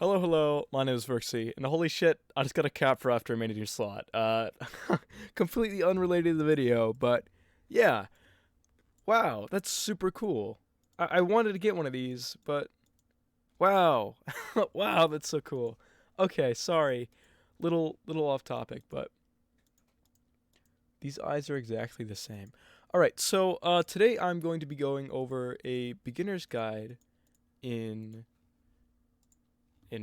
Hello, hello, my name is Verxy, and holy shit, I just got a cap for after I made a new slot. Completely unrelated to the video, but yeah, wow, that's super cool. I wanted to get one of these, but wow, wow, that's so cool. Okay, sorry, little off topic, but these eyes are exactly the same. All right, so today I'm going to be going over a beginner's guide in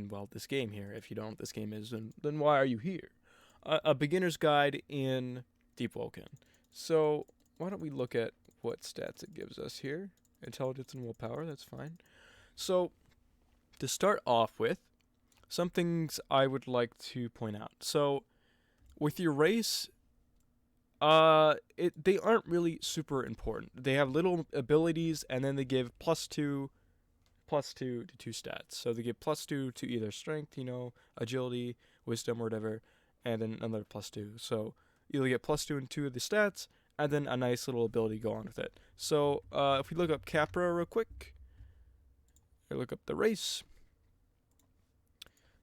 well this game here. If you don't know what this game is, then why are you here? A beginner's guide in DEEPWOKEN. So why don't we look at what stats it gives us here? Intelligence and willpower. That's fine. So to start off with, some things I would like to point out. So with your race, they aren't really super important. They have little abilities, and then they give +2 to two stats. So they give +2 to either strength, agility, wisdom, or whatever, and then another +2. So you'll get +2 in two of the stats, and then a nice little ability go on with it. So if we look up Capra real quick, or look up the race,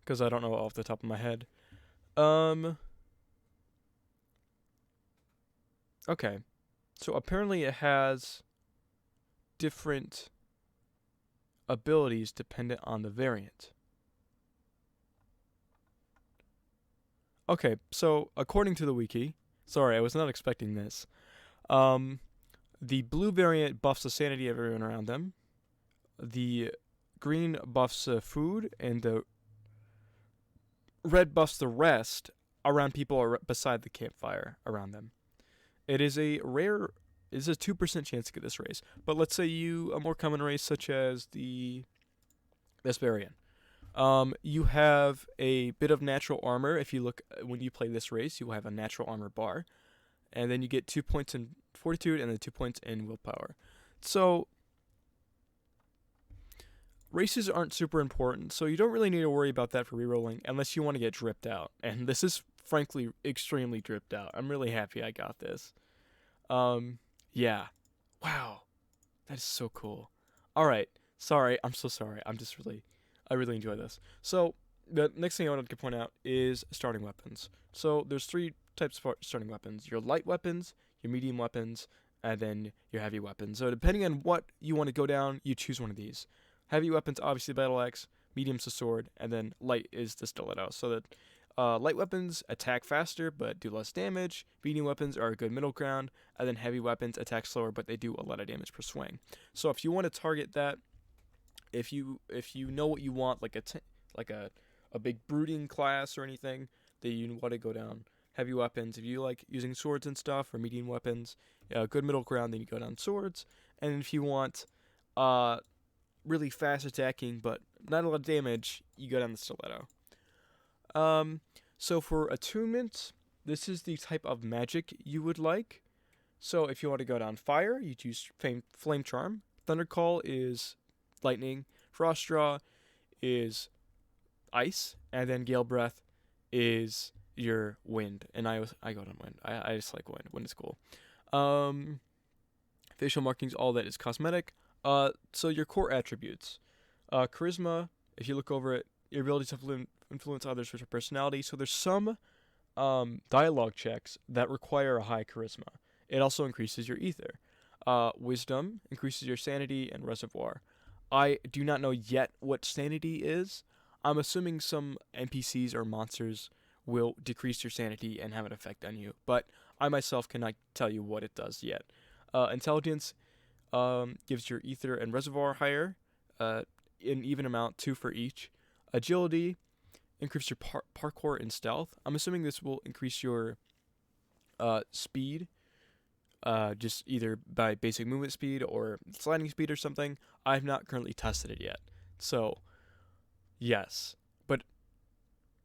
because I don't know off the top of my head. Okay. So apparently it has different abilities dependent on the variant. Okay, so according to the wiki, sorry, I was not expecting this. Um, the blue variant buffs the sanity of everyone around them. The green buffs food, and the red buffs the rest around people beside the campfire around them. It is a rare, is a 2% chance to get this race. But let's say you a more common race such as the Vesperian. You have a bit of natural armor. If you look when you play this race, you will have a natural armor bar, and then you get 2 points in fortitude and then 2 points in willpower. So races aren't super important, so you don't really need to worry about that for rerolling unless you want to get dripped out. And this is frankly extremely dripped out. I'm really happy I got this. Yeah, wow, that is so cool. All right, sorry, I'm so sorry. I really enjoy this. So the next thing I wanted to point out is starting weapons. So there's three types of starting weapons: your light weapons, your medium weapons, and then your heavy weapons. So depending on what you want to go down, you choose one of these. Heavy weapons, obviously battle axe. Medium's the sword, and then light is the stiletto. So that light weapons attack faster but do less damage. Medium weapons are a good middle ground, and then heavy weapons attack slower but they do a lot of damage per swing. So if you want to target that, if you know what you want, like a big brooding class or anything that you want to go down heavy weapons. If you like using swords and stuff or medium weapons, good middle ground, then you go down swords. And if you want really fast attacking but not a lot of damage, you go down the stiletto. So for attunement, this is the type of magic you would like. So if you want to go down fire, you choose flame charm. Thundercall is lightning. Frost draw is ice, and then gale breath is your wind. And I go down wind. I just like wind. Wind is cool. Um, Facial markings, all that is cosmetic. So your core attributes, charisma. If you look over it, your ability to influence others with your personality. So there's some dialogue checks that require a high charisma. It also increases your ether. Wisdom increases your sanity and reservoir. I do not know yet what sanity is. I'm assuming some NPCs or monsters will decrease your sanity and have an effect on you, but I myself cannot tell you what it does yet. Intelligence gives your ether and reservoir higher, in even amount, 2 for each. Agility increase your parkour and stealth. I'm assuming this will increase your speed, just either by basic movement speed or sliding speed or something. I've not currently tested it yet, so yes, but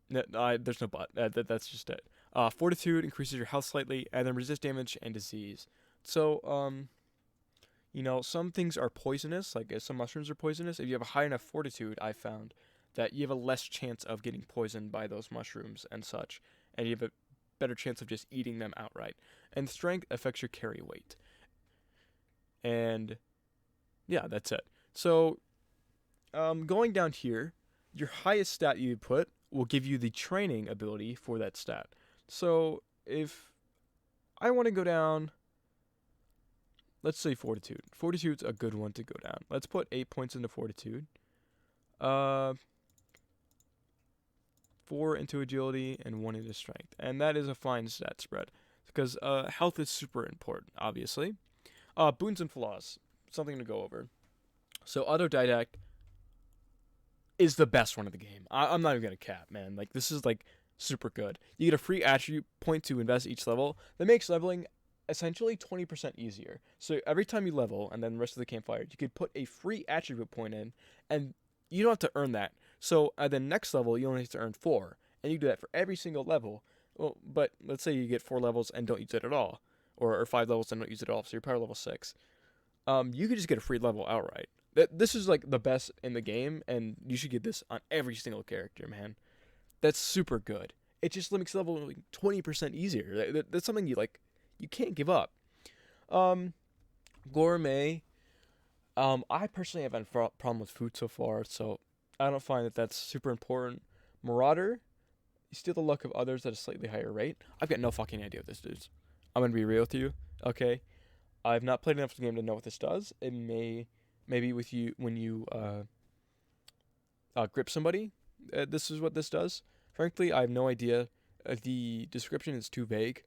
there's no but. That's just it. Fortitude increases your health slightly, and then resist damage and disease. So some things are poisonous, like some mushrooms are poisonous. If you have a high enough fortitude, I found that you have a less chance of getting poisoned by those mushrooms and such, and you have a better chance of just eating them outright. And strength affects your carry weight. And yeah, that's it. So, going down here, your highest stat you put will give you the training ability for that stat. So if I want to go down, let's say Fortitude. Fortitude's a good one to go down. Let's put 8 points into Fortitude. 4 into Agility and 1 into Strength. And that is a fine stat spread. Because health is super important, obviously. Boons and flaws. Something to go over. So Autodidact is the best one of the game. I'm not even going to cap, man. Like, this is, like, super good. You get a free attribute point to invest each level. That makes leveling essentially 20% easier. So every time you level, and then the rest of the campfire, you could put a free attribute point in, and you don't have to earn that. So at the next level, you only have to earn 4. And you do that for every single level. Well, but let's say you get 4 levels and don't use it at all. Or 5 levels and don't use it at all, so you're power level 6. You could just get a free level outright. This is like the best in the game, and you should get this on every single character, man. That's super good. It just makes leveling 20% easier. That's something you can't give up. Gourmet. I personally haven't had a problem with food so far, so I don't find that that's super important. Marauder. You steal the luck of others at a slightly higher rate. I've got no fucking idea what this does. I'm gonna be real with you, okay? I've not played enough of the game to know what this does. It maybe with you when you grip somebody. This is what this does. Frankly, I have no idea. The description is too vague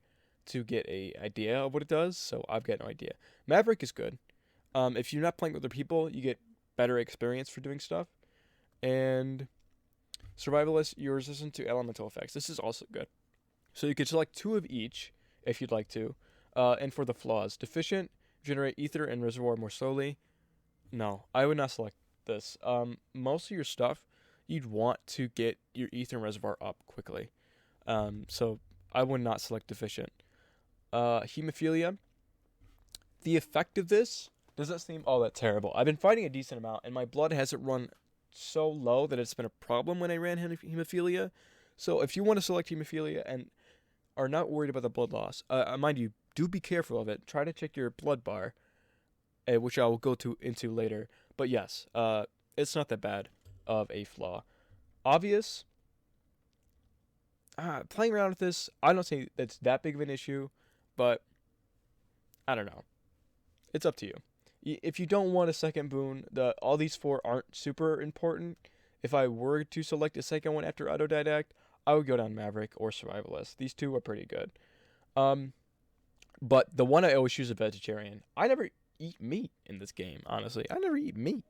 to get a idea of what it does, so I've got no idea. Maverick is good. If you're not playing with other people, you get better experience for doing stuff. And Survivalist, you're resistant to elemental effects. This is also good. So you could select 2 of each if you'd like to. And for the flaws, deficient, generate ether and reservoir more slowly. No, I would not select this. Most of your stuff, you'd want to get your ether and reservoir up quickly. So I would not select deficient. Hemophilia. The effect of this doesn't seem all that terrible. I've been fighting a decent amount, and my blood hasn't run so low that it's been a problem when I ran hemophilia. So if you want to select hemophilia and are not worried about the blood loss, mind you, do be careful of it. Try to check your blood bar, which I will go into later. But yes, it's not that bad of a flaw. Obvious. Playing around with this, I don't think that's that big of an issue, but I don't know. It's up to you. If you don't want a second boon, all these 4 aren't super important. If I were to select a second one after Autodidact, I would go down Maverick or Survivalist. These 2 are pretty good. But the one I always choose is vegetarian. I never eat meat in this game, honestly. I never eat meat.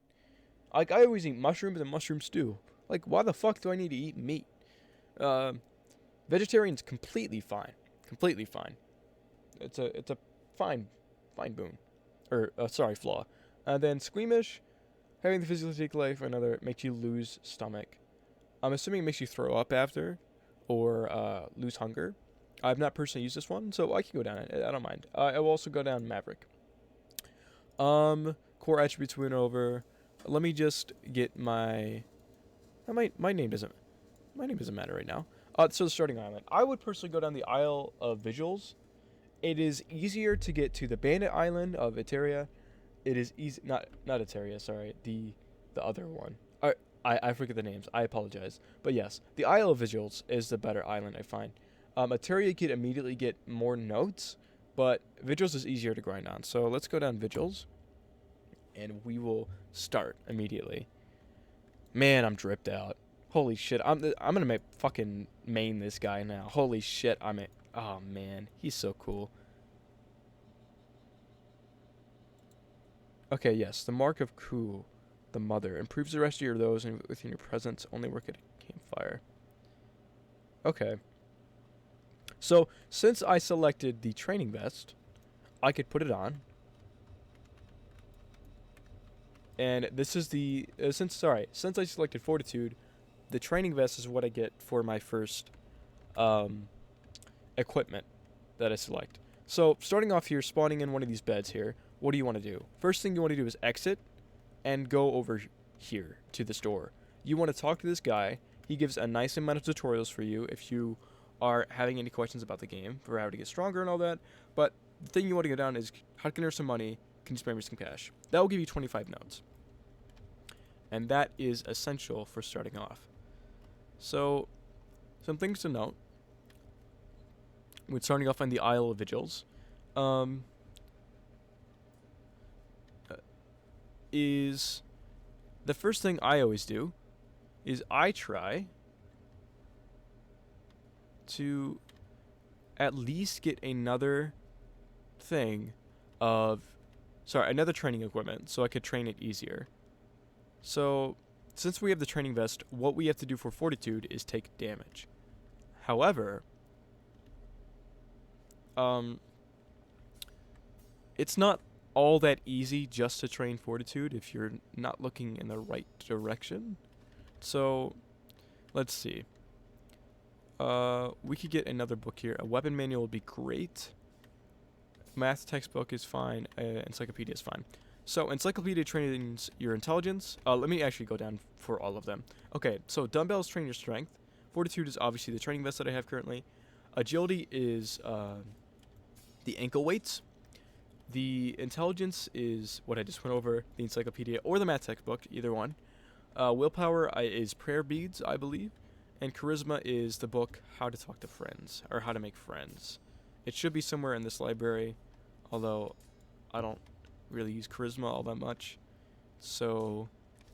Like, I always eat mushrooms and mushroom stew. Like, why the fuck do I need to eat meat? Vegetarian's completely fine. Completely fine. It's a fine boon. Flaw. Then squeamish, having the physical take life for another makes you lose stomach. I'm assuming it makes you throw up after, or lose hunger. I've not personally used this one, so I can go down it. I don't mind. I will also go down Maverick. Core attributes went over. Let me just get my name doesn't matter right now. So the starting island. I would personally go down the Isle of Visuals. It is easier to get to the Bandit Island of Eteria. It is easy, not Eteria, sorry, the other one. I forget the names. I apologize. But yes, the Isle of Visuals is the better island, I find. Eteria, you could immediately get more notes, but Vigils is easier to grind on. So let's go down Vigils, and we will start immediately. Man, I'm dripped out. Holy shit, I'm gonna fucking main this guy now. Holy shit, oh man, he's so cool. Okay, yes, the Mark of Ku, the Mother, improves the rest of those within your presence. Only work at a campfire. Okay. So, since I selected the training vest, I could put it on. And this is the... since I selected Fortitude, the training vest is what I get for my first equipment that I select. So, starting off here, spawning in one of these beds here, what do you want to do? First thing you want to do is exit and go over here to this door. You want to talk to this guy. He gives a nice amount of tutorials for you if you are having any questions about the game, for how to get stronger and all that. But the thing you want to go down is how to earn some money. Can you spare me some cash? That will give you 25 notes. and that is essential for starting off. So, some things to note when starting off on the Isle of Vigils is the first thing I always do is I try to at least get another training equipment so I could train it easier. So, since we have the training vest, what we have to do for fortitude is take damage. However, it's not all that easy just to train fortitude if you're not looking in the right direction. So, let's see. We could get another book here. A weapon manual would be great. Math textbook is fine. Encyclopedia is fine. So, encyclopedia trains your intelligence. Let me actually go down for all of them. Okay, so dumbbells train your strength. Fortitude is obviously the training vest that I have currently. Agility is the ankle weights. The intelligence is what I just went over, the encyclopedia or the math textbook, either one. Willpower is prayer beads, I believe. And charisma is the book How to Talk to Friends, or How to Make Friends. It should be somewhere in this library, although I don't really use charisma all that much. So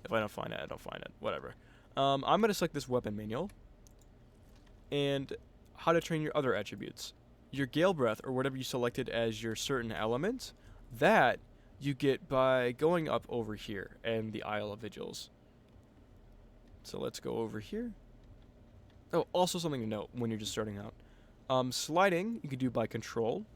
if I don't find it, I don't find it. Whatever. I'm going to select this weapon manual. And how to train your other attributes. Your Gale Breath, or whatever you selected as your certain element, that you get by going up over here and the Isle of Vigils. So let's go over here. Oh, also something to note when you're just starting out. Sliding, you can do by control.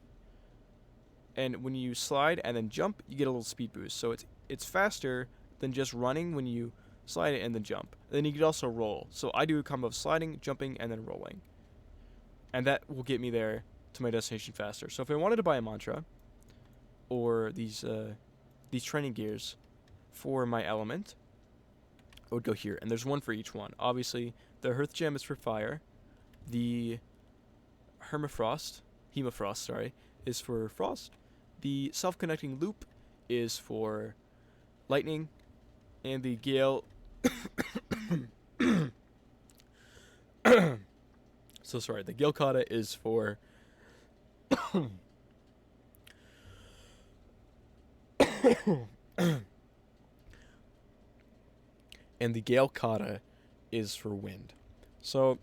And when you slide and then jump, you get a little speed boost. So it's faster than just running when you slide it and then jump. And then you can also roll. So I do a combo of sliding, jumping, and then rolling. And that will get me there to my destination faster. So if I wanted to buy a mantra or these training gears for my element, I would go here. And there's one for each one. Obviously, the Hearth Gem is for fire. The Hemifrost, is for frost. The Self-Connecting Loop is for lightning. And the Gale... So sorry, the Gale Kata is for... and the Gale Kata is for wind. So,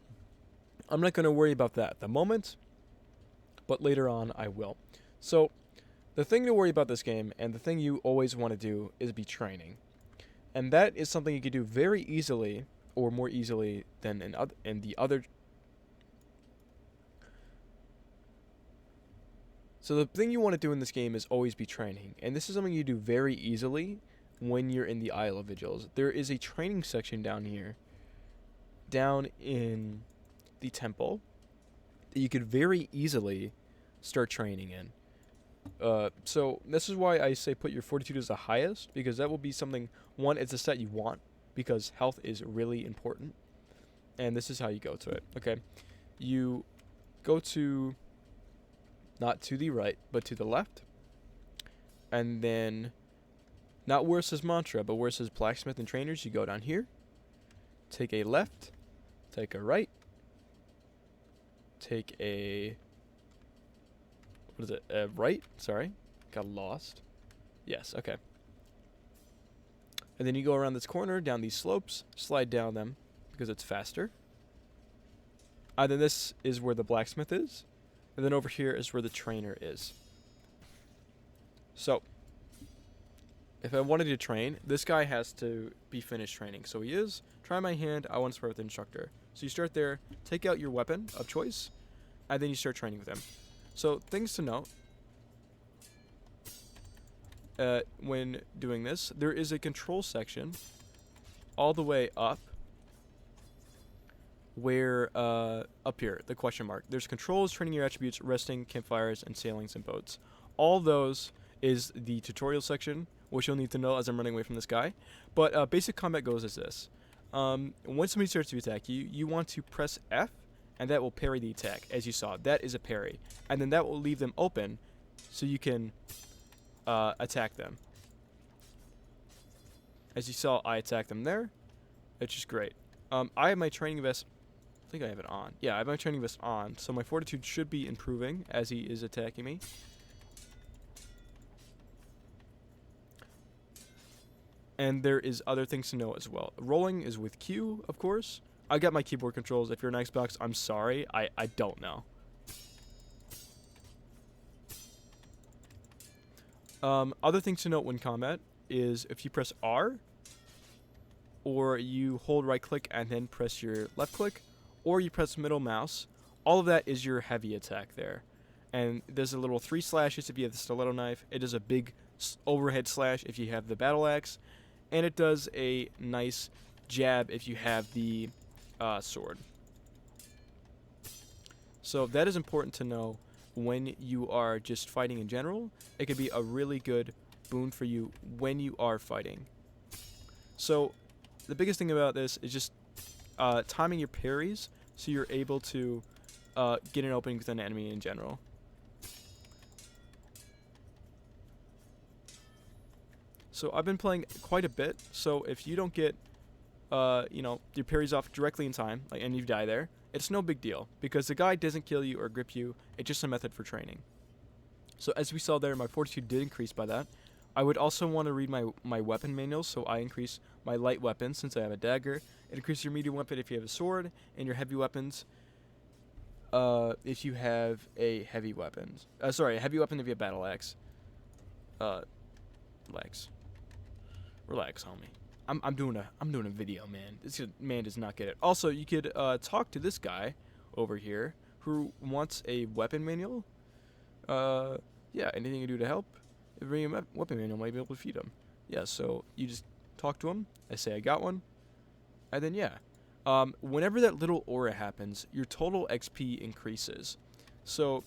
I'm not going to worry about that at the moment, but later on I will. So, the thing to worry about this game, and the thing you always want to do, is be training. And that is something you can do very easily, or more easily than in the other... So the thing you want to do in this game is always be training. And this is something you do very easily when you're in the Isle of Vigils. There is a training section down here, down in the temple, that you could very easily start training in. So this is why I say put your fortitude as the highest, because that will be something, one, it's a stat you want, because health is really important. And this is how you go to it. Okay, you go to... not to the right, but to the left. And then, not where it says mantra, but where it says blacksmith and trainers, you go down here. Take a left. Take a right. Take a... what is it? Right? Sorry. Got lost. Yes, okay. And then you go around this corner, down these slopes, slide down them, because it's faster. And then this is where the blacksmith is. And then over here is where the trainer is. So, if I wanted to train, this guy has to be finished training. So he is. Try my hand. I want to spar with the instructor. So you start there. Take out your weapon of choice. And then you start training with him. So, things to note. When doing this, there is a control section all the way up. Where, up here, the question mark. There's controls, training your attributes, resting, campfires, and sailings and boats. All those is the tutorial section, which you'll need to know as I'm running away from this guy. But basic combat goes as this. Once somebody starts to attack you, you want to press F, and that will parry the attack, as you saw. That is a parry. And then that will leave them open, so you can attack them. As you saw, I attacked them there, which is great. I have my training vest. I think I have it on. Yeah, I have my training vest on, so my fortitude should be improving as he is attacking me. And there is other things to know as well. Rolling is with Q, of course. I got my keyboard controls. If you're an Xbox, I'm sorry. I don't know. Other things to note when combat is if you press R, or you hold right click and then press your left click, or you press middle mouse, all of that is your heavy attack there. And there's a little 3 slashes if you have the stiletto knife. It does a big overhead slash if you have the battle axe. And it does a nice jab if you have the sword. So that is important to know when you are just fighting in general. It could be a really good boon for you when you are fighting. So the biggest thing about this is just timing your parries so you're able to get an opening with an enemy in general. So I've been playing quite a bit, so if you don't get your parries off directly in time, and you die there, it's no big deal, because the guy doesn't kill you or grip you. It's just a method for training. So as we saw there, my fortitude did increase by that. I would also want to read my weapon manuals, so I increase my light weapons since I have a dagger. It increases your medium weapon if you have a sword, and your heavy weapons if you have a heavy weapon. A heavy weapon if you have battle axe. Relax, homie. I'm doing a video, man. This man does not get it. Also, you could talk to this guy over here who wants a weapon manual. Yeah, anything you do to help. If you bring a weapon manual, might be able to feed him. Yeah, so you just talk to him. I say I got one, and then yeah. Whenever that little aura happens, your total XP increases. So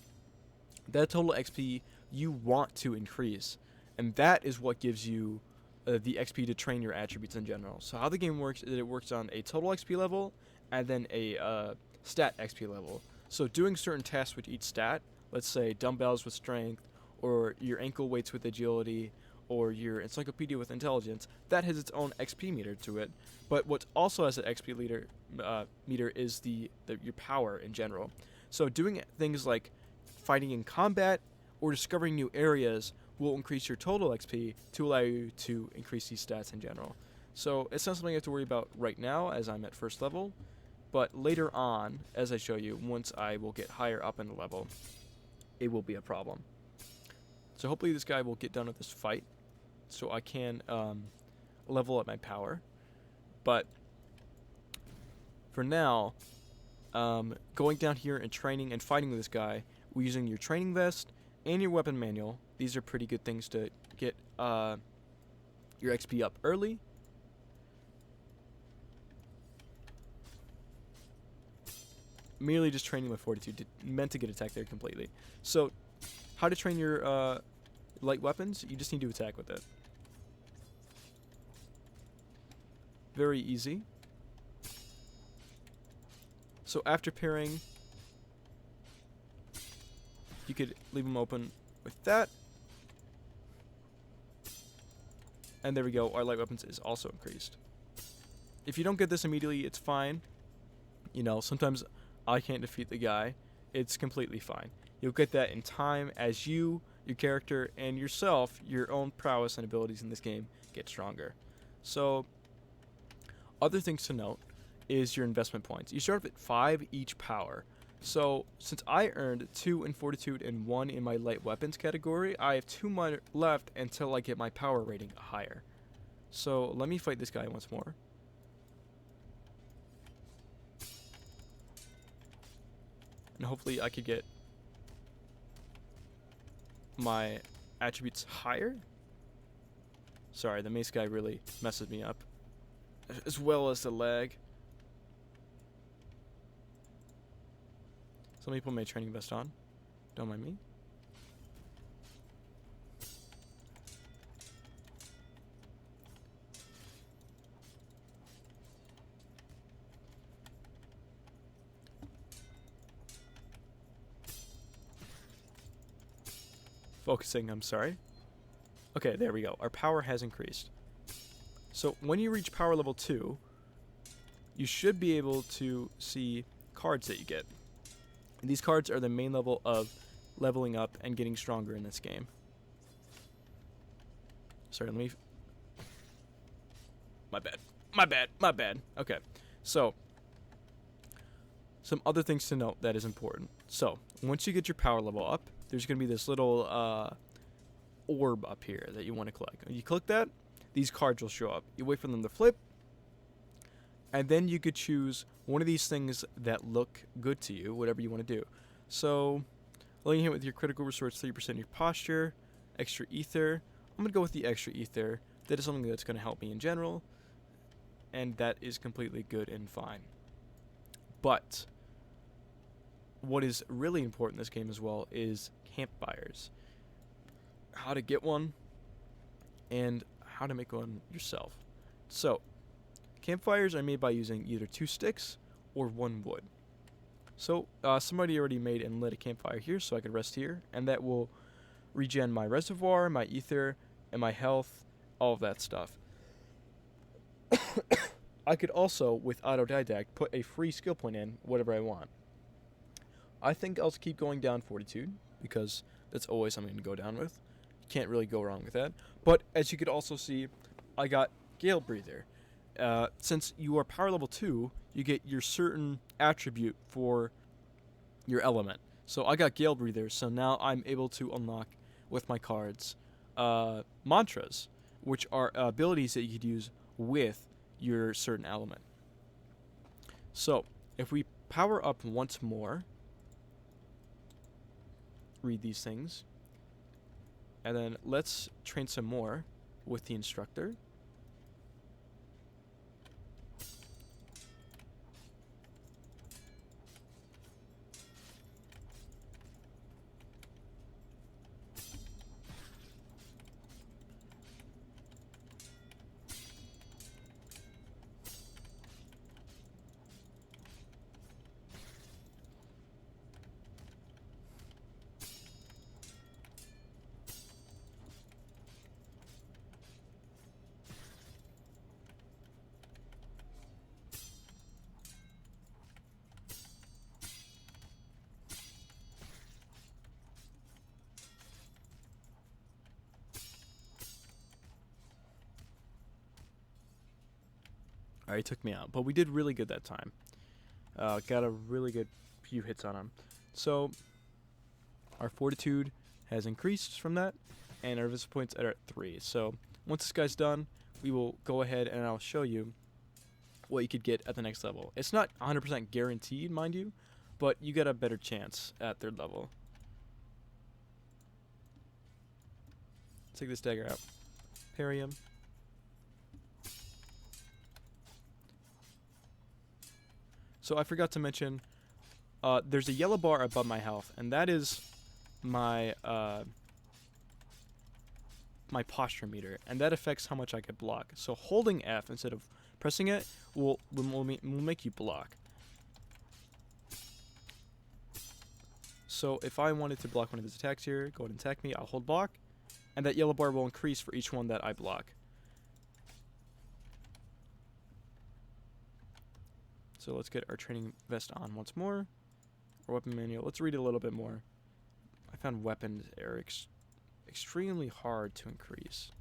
that total XP you want to increase, and that is what gives you the XP to train your attributes in general. So how the game works is it works on a total XP level and then a stat XP level. So doing certain tasks with each stat, let's say dumbbells with strength, or your ankle weights with agility, or your encyclopedia with intelligence, that has its own XP meter to it. But what also has an XP meter is your power in general. So doing things like fighting in combat or discovering new areas will increase your total XP to allow you to increase these stats in general. So it's not something you have to worry about right now as I'm at first level, but later on, as I show you, once I will get higher up in the level, it will be a problem. So hopefully this guy will get done with this fight so I can level up my power. But for now, going down here and training and fighting with this guy, we're using your training vest and your weapon manual. These are pretty good things to get your XP up early. Merely just training my fortitude, meant to get attacked there completely. So, how to train your light weapons? You just need to attack with it. Very easy. So after parrying, you could leave them open with that. And there we go, our light weapons is also increased. If you don't get this immediately, it's fine. You know, sometimes I can't defeat the guy. It's completely fine. You'll get that in time as you, your character, and yourself, your own prowess and abilities in this game get stronger. So, other things to note is your investment points. You start at 5 each power. So, since I earned 2 in fortitude and 1 in my light weapons category, I have 2 left until I get my power rating higher. So, let me fight this guy once more. And hopefully I could get my attributes higher. Sorry, the mace guy really messes me up, as well as the lag. So let me put my training vest on. Don't mind me. Focusing, I'm sorry. Okay, there we go. Our power has increased. So when you reach power level 2, you should be able to see cards that you get. And these cards are the main level of leveling up and getting stronger in this game. Sorry, let me... My bad. Okay, so some other things to note that is important. So, once you get your power level up, there's going to be this little orb up here that you want to collect. When you click that, these cards will show up. You wait for them to flip, and then you could choose one of these things that look good to you, whatever you want to do. So, letting hit with your critical restores 30% of your posture, extra ether. I'm going to go with the extra ether. That is something that's going to help me in general, and that is completely good and fine. But what is really important in this game as well is campfires. How to get one and how to make one yourself. So, campfires are made by using either 2 sticks or 1 wood. So, somebody already made and lit a campfire here, so I could rest here, and that will regen my reservoir, my ether, and my health, all of that stuff. I could also, with autodidact, put a free skill point in, whatever I want. I think I'll keep going down fortitude, because that's always something to go down with. You can't really go wrong with that. But as you could also see, I got Gale Breather. Since you are power level 2, you get your certain attribute for your element. So I got Gale Breather, so now I'm able to unlock with my cards mantras, which are abilities that you could use with your certain element. So if we power up once more, read these things, and then let's train some more with the instructor. Alright, he took me out, but we did really good that time. Got a really good few hits on him. So, our fortitude has increased from that, and our visible points are at 3. So, once this guy's done, we will go ahead and I'll show you what you could get at the next level. It's not 100% guaranteed, mind you, but you get a better chance at 3rd level. Let's take this dagger out. Parry him. So I forgot to mention, there's a yellow bar above my health, and that is my my posture meter, and that affects how much I could block. So holding F instead of pressing it will make you block. So if I wanted to block one of his attacks here, go ahead and attack me, I'll hold block, and that yellow bar will increase for each one that I block. So let's get our training vest on once more. Our weapon manual. Let's read it a little bit more. I found weapons are extremely hard to increase.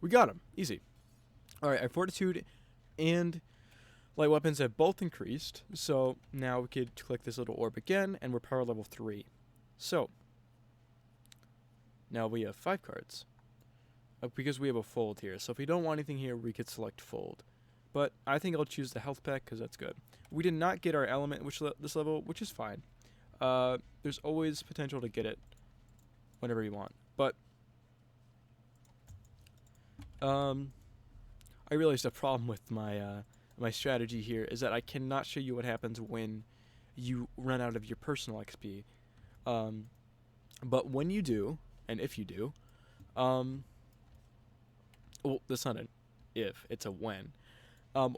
We got him. Easy. Alright, our fortitude and light weapons have both increased. So now we could click this little orb again, and we're power level 3. So now we have 5 cards. Because we have a fold here. So if we don't want anything here, we could select fold. But I think I'll choose the health pack because that's good. We did not get our element this level, which is fine. There's always potential to get it. whenever you want. But I realized the problem with my strategy here is that I cannot show you what happens when you run out of your personal XP. Um, but when you do, and if you do, um, well, that's not an if, it's a when.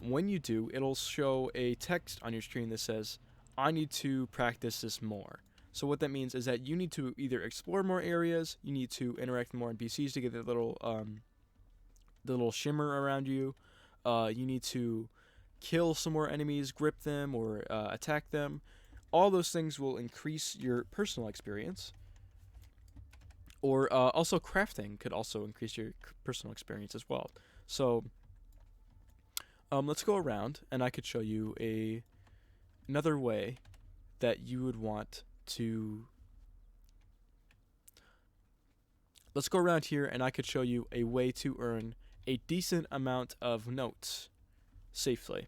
When you do, it'll show a text on your screen that says, I need to practice this more. So what that means is that you need to either explore more areas, you need to interact with more NPCs to get the little shimmer around you. You need to kill some more enemies, grip them, or attack them. All those things will increase your personal experience. Or also crafting could also increase your personal experience as well. So let's go around, and I could show you another way that you would want to. Let's go around here, and I could show you a way to earn a decent amount of notes safely.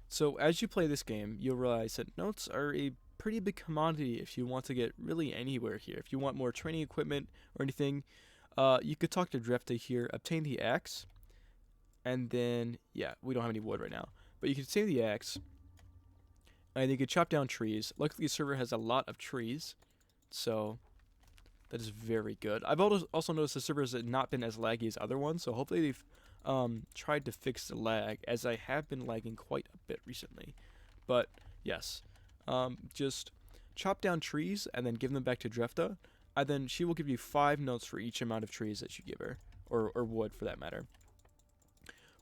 So as you play this game, you'll realize that notes are a pretty big commodity if you want to get really anywhere here. If you want more training equipment or anything, you could talk to Drefta here, obtain the axe, and then, yeah, we don't have any wood right now, but you can obtain the axe, and you can chop down trees. Luckily, the server has a lot of trees, so that is very good. I've also noticed the server has not been as laggy as other ones, so hopefully they've tried to fix the lag, as I have been lagging quite a bit recently. But yes, just chop down trees and then give them back to Drefta, and then she will give you 5 notes for each amount of trees that you give her, or wood for that matter.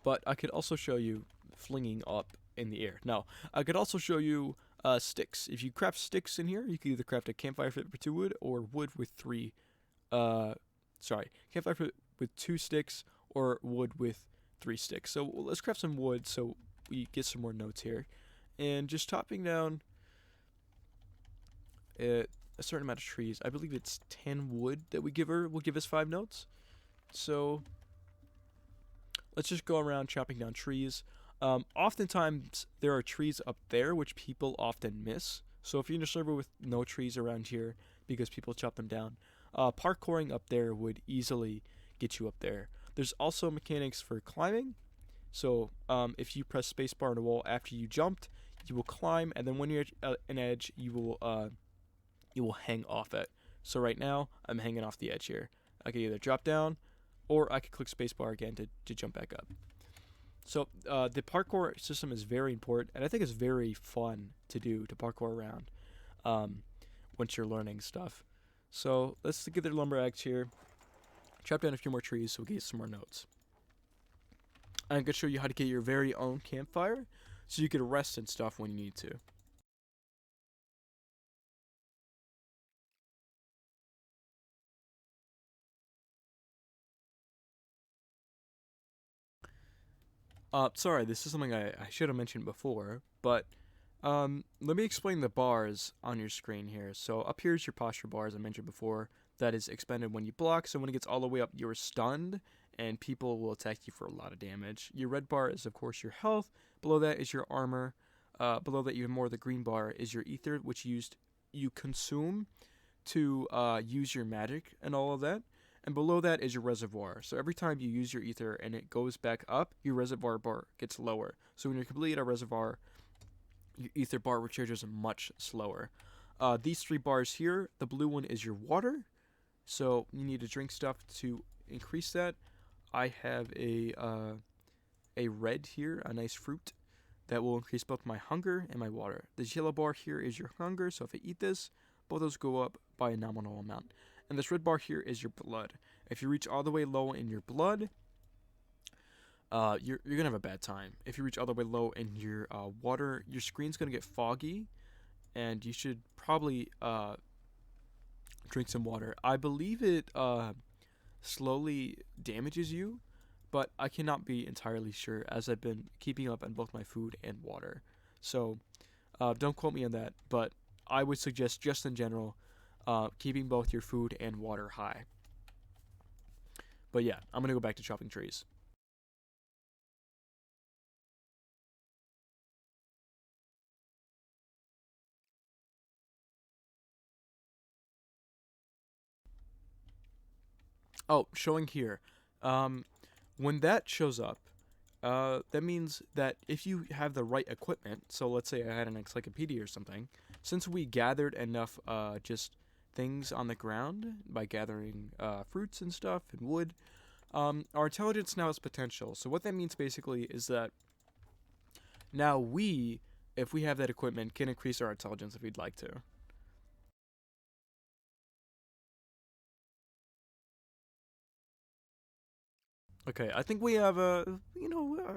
But I could also show you flinging up in the air. Now, I could also show you sticks. If you craft sticks in here, you can either craft a campfire for 2 wood or wood with 3. Campfire with 2 sticks or wood with 3 sticks. So let's craft some wood so we get some more notes here. And just chopping down a certain amount of trees. I believe it's 10 wood that we give her will give us 5 notes. So let's just go around chopping down trees. Oftentimes there are trees up there which people often miss. So if you're in a server with no trees around here because people chop them down, parkouring up there would easily get you up there. There's also mechanics for climbing. So if you press spacebar on a wall after you jumped, you will climb, and then when you're at an edge, you will hang off it. So right now I'm hanging off the edge here. I could either drop down, or I could click spacebar again to jump back up. So the parkour system is very important, and I think it's very fun to do, to parkour around once you're learning stuff. So let's get the lumber axe here, chop down a few more trees so we can get some more notes. I'm going to show you how to get your very own campfire so you can rest and stuff when you need to. Sorry, this is something I should have mentioned before, but let me explain the bars on your screen here. So up here is your posture bar, as I mentioned before. That is expended when you block, so when it gets all the way up, you're stunned, and people will attack you for a lot of damage. Your red bar is, of course, your health. Below that is your armor. Below that, even more, the green bar is your ether, which you consume to use your magic and all of that. And below that is your reservoir. So every time you use your ether and it goes back up, your reservoir bar gets lower. So when you're completely at a reservoir, your ether bar recharges much slower. These 3 bars here, the blue one is your water. So you need to drink stuff to increase that. I have a red here, a nice fruit, that will increase both my hunger and my water. The yellow bar here is your hunger, so if I eat this, both those go up by a nominal amount. And this red bar here is your blood. If you reach all the way low in your blood, you're gonna have a bad time. If you reach all the way low in your water, your screen's gonna get foggy, and you should probably drink some water. I believe it slowly damages you, but I cannot be entirely sure, as I've been keeping up on both my food and water. So don't quote me on that, but I would suggest, just in general, keeping both your food and water high. But yeah, I'm going to go back to chopping trees. Oh, showing here. When that shows up, that means that if you have the right equipment, so let's say I had an encyclopedia or something, since we gathered enough just things on the ground by gathering fruits and stuff and wood, our intelligence now has potential. So what that means basically is that now we, if we have that equipment, can increase our intelligence if we'd like to. Okay, I think we have I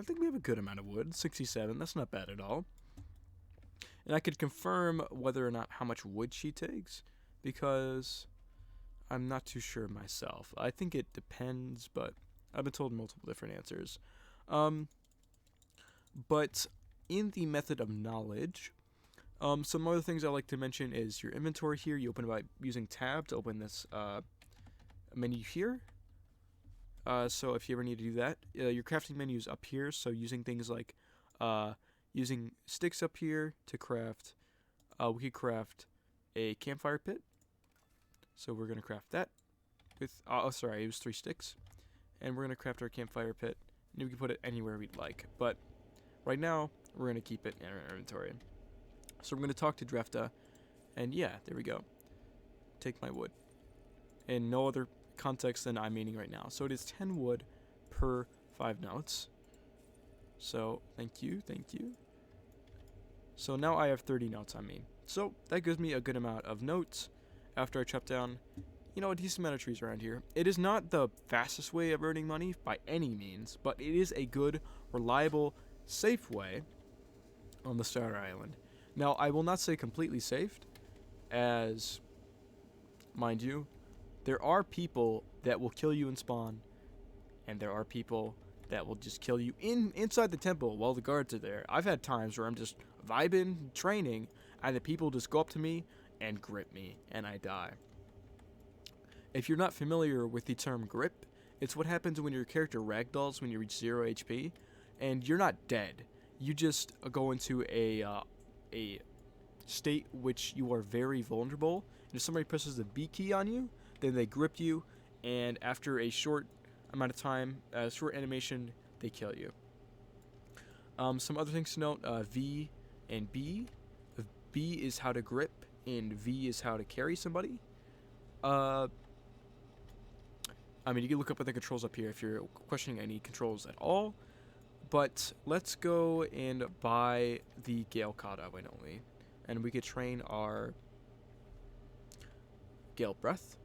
think we have a good amount of wood, 67. That's not bad at all. And I could confirm whether or not how much wood she takes because I'm not too sure myself. I think it depends, but I've been told multiple different answers. Um, but in the method of knowledge, some other things I like to mention is your inventory here. You open it by using tab to open this menu here. So if you ever need to do that, your crafting menu is up here. So using things like using sticks up here to craft, we could craft a campfire pit. So we're gonna craft that with sorry, it was 3 sticks, and we're gonna craft our campfire pit, and we can put it anywhere we'd like. But right now we're gonna keep it in our inventory. So we're gonna talk to Drefta, and yeah, there we go. Take my wood, and no other context than I'm meaning right now. So it is 10 wood per 5 notes. So thank you, thank you. So now I have 30 notes on me. So that gives me a good amount of notes after I chop down, a decent amount of trees around here. It is not the fastest way of earning money by any means, but it is a good, reliable, safe way on the Star Island. Now, I will not say completely safe, as, mind you, there are people that will kill you in spawn, and there are people that will just kill you inside the temple while the guards are there. I've had times where I'm just vibing, training, and the people just go up to me and grip me, and I die. If you're not familiar with the term grip, it's what happens when your character ragdolls when you reach 0 HP, and you're not dead. You just go into a state which you are very vulnerable, and if somebody presses the B key on you, then they grip you, and after a short amount of time, short animation, they kill you. Some other things to note, V and B. B is how to grip, and V is how to carry somebody. You can look up at the controls up here if you're questioning any controls at all. But let's go and buy the Gale Kata, why don't we? And we could train our Gale Breath.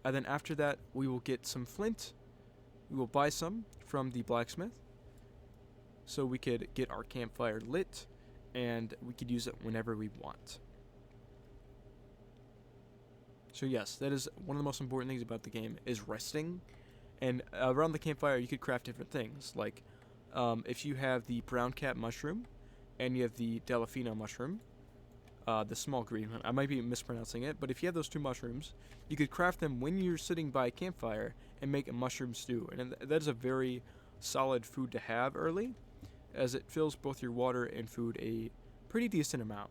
And then after that, we will get some flint. We will buy some from the blacksmith, so we could get our campfire lit, and we could use it whenever we want. So yes, that is one of the most important things about the game, is resting. And around the campfire, you could craft different things. Like, if you have the brown cat mushroom, and you have the Delafino mushroom, the small green one. I might be mispronouncing it, but if you have those 2 mushrooms, you could craft them when you're sitting by a campfire and make a mushroom stew. And that is a very solid food to have early, as it fills both your water and food a pretty decent amount.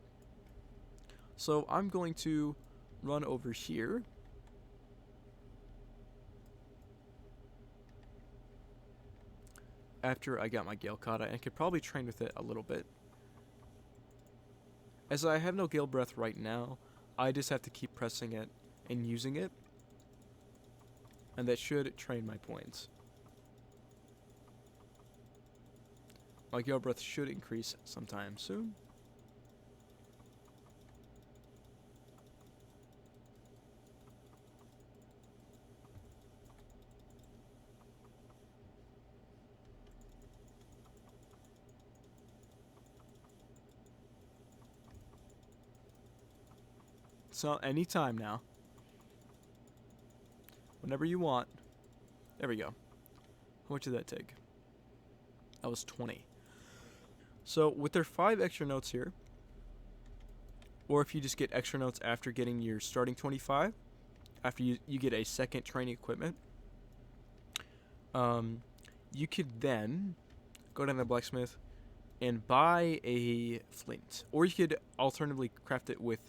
So I'm going to run over here. After I got my Gale Kata, and could probably train with it a little bit. As I have no Gale Breath right now, I just have to keep pressing it and using it, and that should train my points. My Gale Breath should increase sometime soon. So anytime now. Whenever you want. There we go. How much did that take? That was 20. So with their 5 extra notes here, or if you just get extra notes after getting your starting 25, after you get a second training equipment, you could then go down to the blacksmith and buy a flint. Or you could alternatively craft it with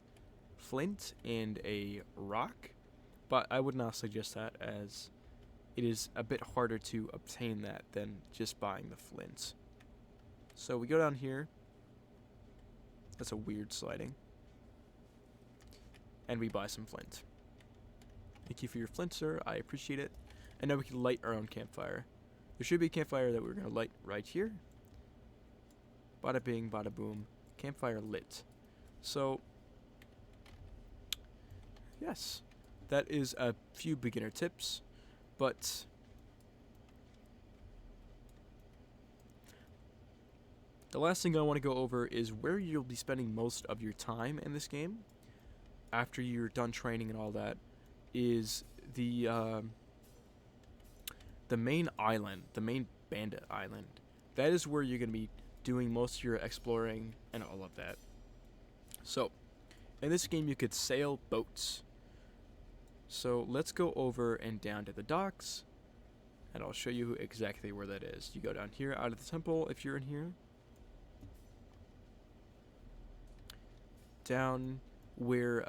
flint and a rock. but I would not suggest that, as it is a bit harder to obtain that than just buying the flint. So we go down here. That's a weird sliding. And we buy some flint. Thank you for your flint, sir. I appreciate it. And now we can light our own campfire. There should be a campfire that we're going to light right here. Bada bing, bada boom. Campfire lit. So, yes. That is a few beginner tips. But the last thing I want to go over is where you'll be spending most of your time in this game after you're done training and all that, is the main island, the main bandit island. That is where you're going to be doing most of your exploring and all of that. So, in this game you could sail boats. So let's go over and down to the docks, and I'll show you exactly where that is. You go down here out of the temple if you're in here. Down where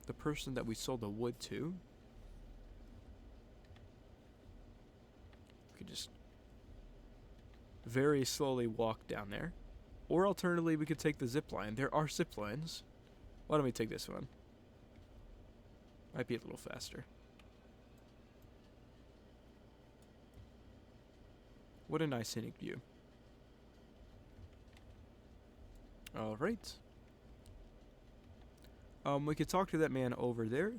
the person that we sold the wood to. You could just very slowly walk down there. Or alternatively, we could take the zip line. There are zip lines. Why don't we take this one? Might be a little faster. What a nice scenic view. Alright. We could talk to that man over there.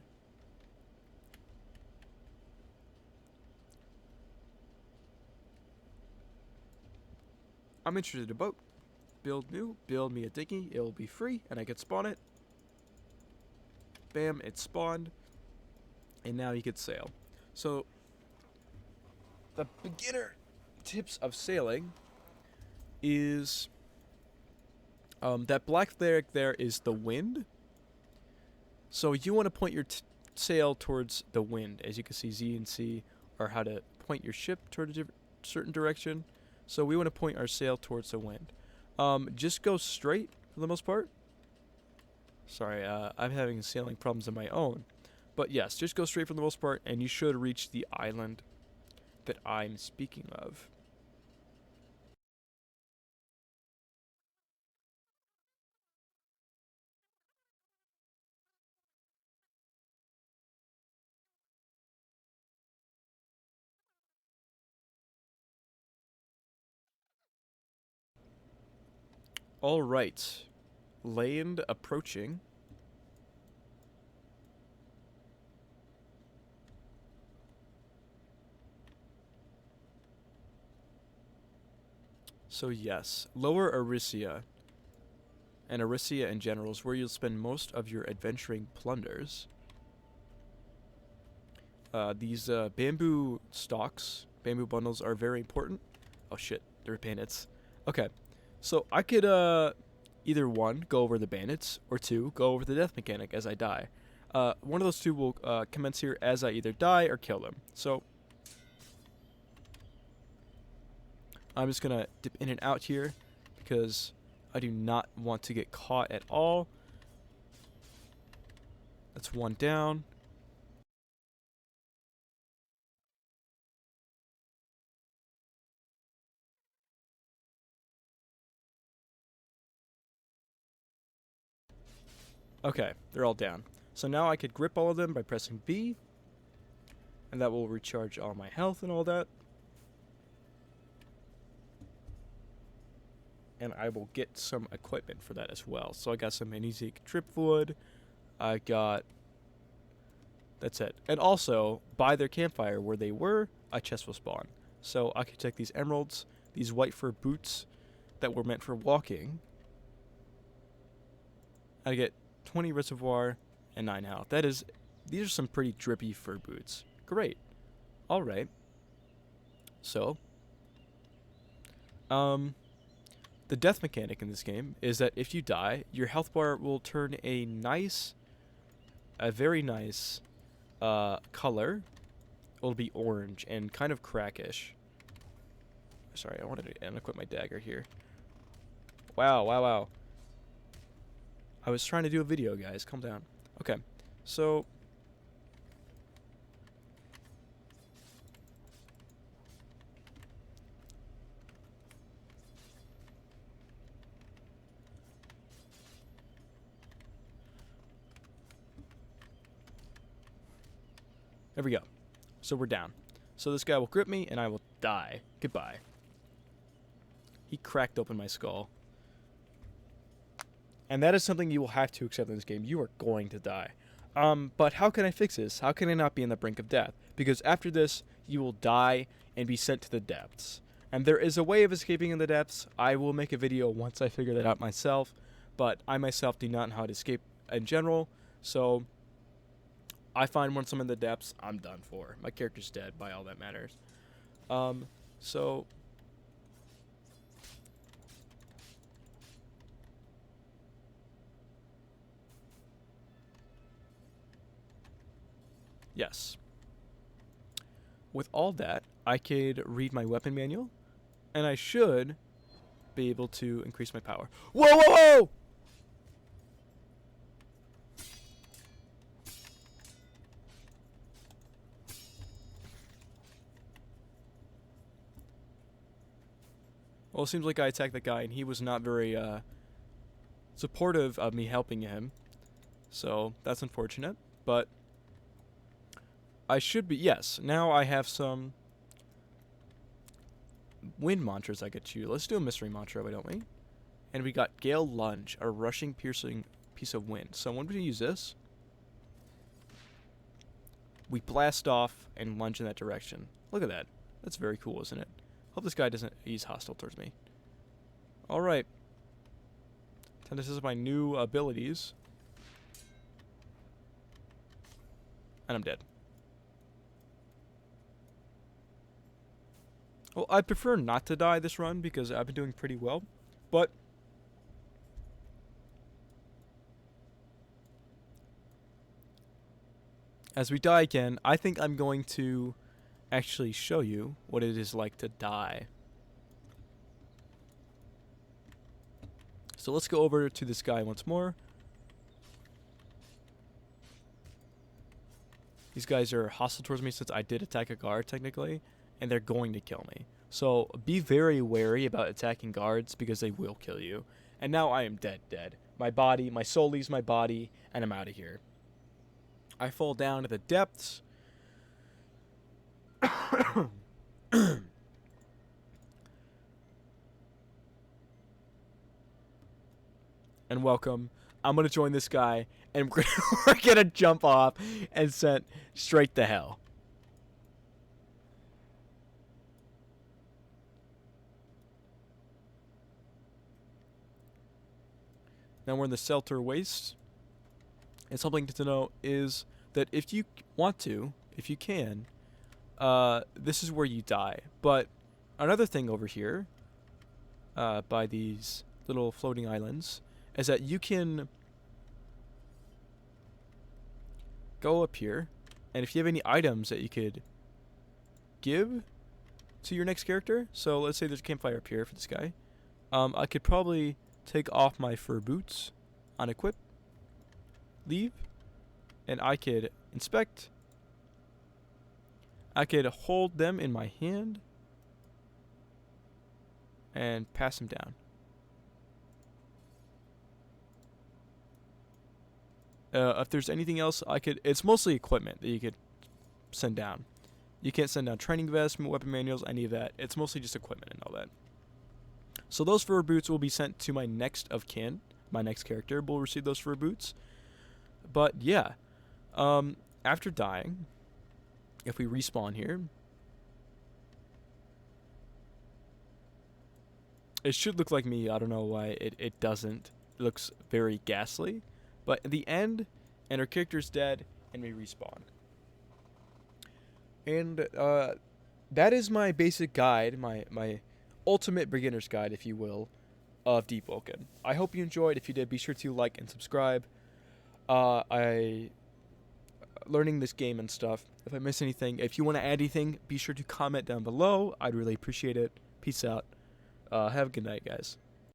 I'm interested in a boat. Build new, build me a dinghy, it'll be free, and I could spawn it. Bam, it spawned. And now you could sail. So, the beginner tips of sailing is that black flag there is the wind. So you want to point your sail towards the wind. As you can see, Z and C are how to point your ship toward a certain direction. So we want to point our sail towards the wind. Just go straight for the most part. Sorry, I'm having sailing problems of my own. But yes, just go straight for the most part, and you should reach the island that I'm speaking of. Alright. Land approaching. So yes, Lower Arisia, and Arisia in general, is where you'll spend most of your adventuring plunders. These bamboo stalks, bamboo bundles, are very important. Oh shit, they're bandits. Okay, so I could either one, go over the bandits, or two, go over the death mechanic as I die. One of those two will commence here as I either die or kill them. So I'm just going to dip in and out here because I do not want to get caught at all. That's one down. Okay, they're all down. So now I could grip all of them by pressing B, and that will recharge all my health and all that. And I will get some equipment for that as well. So I got some Amnesic Tripwood. I got... That's it. And also, by their campfire where they were, a chest will spawn. So I could take these emeralds, these white fur boots that were meant for walking. I get 20 reservoir and 9 health. That is... These are some pretty drippy fur boots. Great. Alright. So... The death mechanic in this game is that if you die, your health bar will turn a very nice color. It'll be orange and kind of crackish. Sorry, I wanted to unequip my dagger here. Wow, wow, wow. I was trying to do a video, guys. Calm down. Okay, so There we go. So we're down. So this guy will grip me, and I will die. Goodbye. He cracked open my skull. And that is something you will have to accept in this game. You are going to die. But how can I fix this? How can I not be in the brink of death? Because after this, you will die and be sent to the depths. And there is a way of escaping in the depths. I will make a video once I figure that out myself. But I myself do not know how to escape in general. So I find once I'm in the depths, I'm done for. My character's dead by all that matters. So yes. With all that, I could read my weapon manual, and I should be able to increase my power. Whoa, whoa, whoa! Well, it seems like I attacked that guy, and he was not very supportive of me helping him. So that's unfortunate, but I should be, yes. Now I have some wind mantras I could choose. Let's do a mystery mantra, why don't we? And we got Gale Lunge, a rushing, piercing piece of wind. So when we use this, we blast off and lunge in that direction. Look at that. That's very cool, isn't it? Hope this guy doesn't, he's hostile towards me. Alright. And this is my new abilities. And I'm dead. Well, I prefer not to die this run because I've been doing pretty well. But as we die again, I think I'm going to actually show you what it is like to die. So let's go over to this guy once more. These guys are hostile towards me since I did attack a guard technically, and they're going to kill me. So be very wary about attacking guards because they will kill you. And now I am dead. My body, my soul leaves my body, and I'm out of here. I fall down to the depths. And welcome. I'm going to join this guy, and we're going to jump off and sent straight to hell. Now we're in the Selter Waste. And something to know is that if you want to, if you can, this is where you die. But another thing over here, by these little floating islands, is that you can go up here, and if you have any items that you could give to your next character, so let's say there's a campfire up here for this guy, I could probably take off my fur boots, unequip, leave, and I could inspect. I could hold them in my hand and pass them down. If there's anything else, it's mostly equipment that you could send down. You can't send down training vests, weapon manuals, any of that. It's mostly just equipment and all that. So those fur boots will be sent to my next of kin. My next character will receive those fur boots. But yeah, after dying, if we respawn here, it should look like me. I don't know why it doesn't. It looks very ghastly. But at the end, and our character's dead, and we respawn. And that is my basic guide, my ultimate beginner's guide, if you will, of DEEPWOKEN. I hope you enjoyed. If you did, be sure to like and subscribe. Learning this game and stuff. If I miss anything, if you want to add anything, be sure to comment down below. I'd really appreciate it. Peace out. Have a good night, guys.